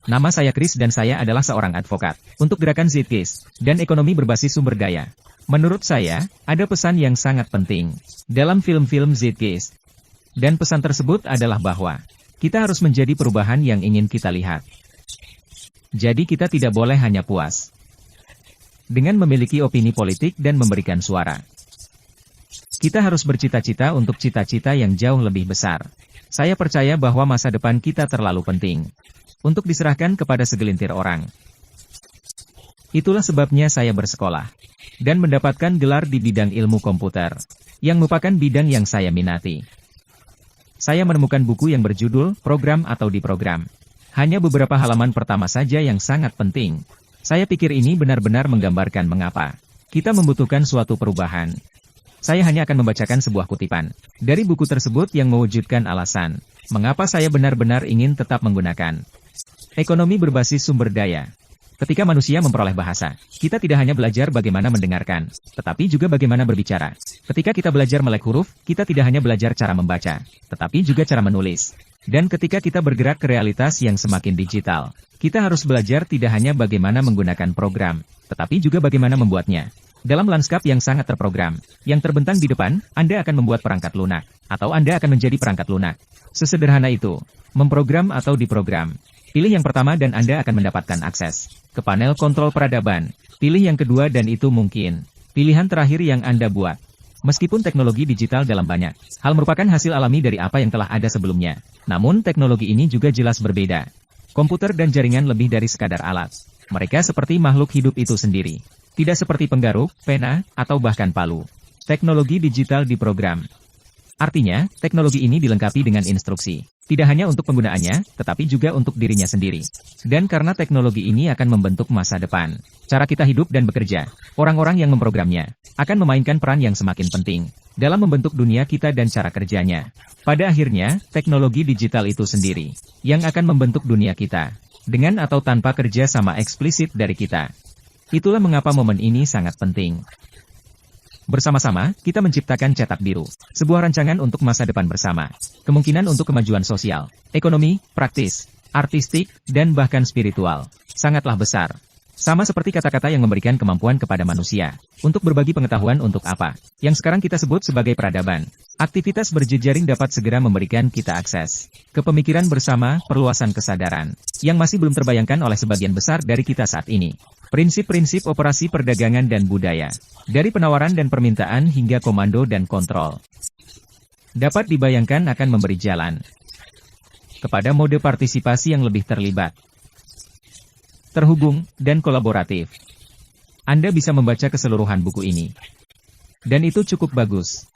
Nama saya Chris dan saya adalah seorang advokat untuk gerakan Zeitgeist dan ekonomi berbasis sumber daya. Menurut saya, ada pesan yang sangat penting dalam film-film Zeitgeist. Dan pesan tersebut adalah bahwa kita harus menjadi perubahan yang ingin kita lihat. Jadi kita tidak boleh hanya puas dengan memiliki opini politik dan memberikan suara. Kita harus bercita-cita untuk cita-cita yang jauh lebih besar. Saya percaya bahwa masa depan kita terlalu penting untuk diserahkan kepada segelintir orang. Itulah sebabnya saya bersekolah dan mendapatkan gelar di bidang ilmu komputer, yang merupakan bidang yang saya minati. Saya menemukan buku yang berjudul Program atau Diprogram. Hanya beberapa halaman pertama saja yang sangat penting. Saya pikir ini benar-benar menggambarkan mengapa kita membutuhkan suatu perubahan. Saya hanya akan membacakan sebuah kutipan dari buku tersebut yang mewujudkan alasan mengapa saya benar-benar ingin tetap menggunakan ekonomi berbasis sumber daya. Ketika manusia memperoleh bahasa, kita tidak hanya belajar bagaimana mendengarkan, tetapi juga bagaimana berbicara. Ketika kita belajar melek huruf, kita tidak hanya belajar cara membaca, tetapi juga cara menulis. Dan ketika kita bergerak ke realitas yang semakin digital, kita harus belajar tidak hanya bagaimana menggunakan program, tetapi juga bagaimana membuatnya. Dalam lanskap yang sangat terprogram, yang terbentang di depan, Anda akan membuat perangkat lunak, atau Anda akan menjadi perangkat lunak. Sesederhana itu, memprogram atau diprogram. Pilih yang pertama dan Anda akan mendapatkan akses ke panel kontrol peradaban. Pilih yang kedua dan itu mungkin pilihan terakhir yang Anda buat. Meskipun teknologi digital dalam banyak hal merupakan hasil alami dari apa yang telah ada sebelumnya, namun teknologi ini juga jelas berbeda. Komputer dan jaringan lebih dari sekadar alat. Mereka seperti makhluk hidup itu sendiri. Tidak seperti penggaruk, pena, atau bahkan palu. Teknologi digital diprogram. Artinya, teknologi ini dilengkapi dengan instruksi. Tidak hanya untuk penggunaannya, tetapi juga untuk dirinya sendiri. Dan karena teknologi ini akan membentuk masa depan, cara kita hidup dan bekerja, orang-orang yang memprogramnya akan memainkan peran yang semakin penting dalam membentuk dunia kita dan cara kerjanya. Pada akhirnya, teknologi digital itu sendiri yang akan membentuk dunia kita, dengan atau tanpa kerja sama eksplisit dari kita. Itulah mengapa momen ini sangat penting. Bersama-sama, kita menciptakan cetak biru, sebuah rancangan untuk masa depan bersama. Kemungkinan untuk kemajuan sosial, ekonomi, praktis, artistik, dan bahkan spiritual, sangatlah besar. Sama seperti kata-kata yang memberikan kemampuan kepada manusia, untuk berbagi pengetahuan untuk apa, yang sekarang kita sebut sebagai peradaban. Aktivitas berjejaring dapat segera memberikan kita akses ke pemikiran bersama, perluasan kesadaran, yang masih belum terbayangkan oleh sebagian besar dari kita saat ini. Prinsip-prinsip operasi perdagangan dan budaya, dari penawaran dan permintaan hingga komando dan kontrol, dapat dibayangkan akan memberi jalan kepada mode partisipasi yang lebih terlibat, terhubung, dan kolaboratif. Anda bisa membaca keseluruhan buku ini. Dan itu cukup bagus.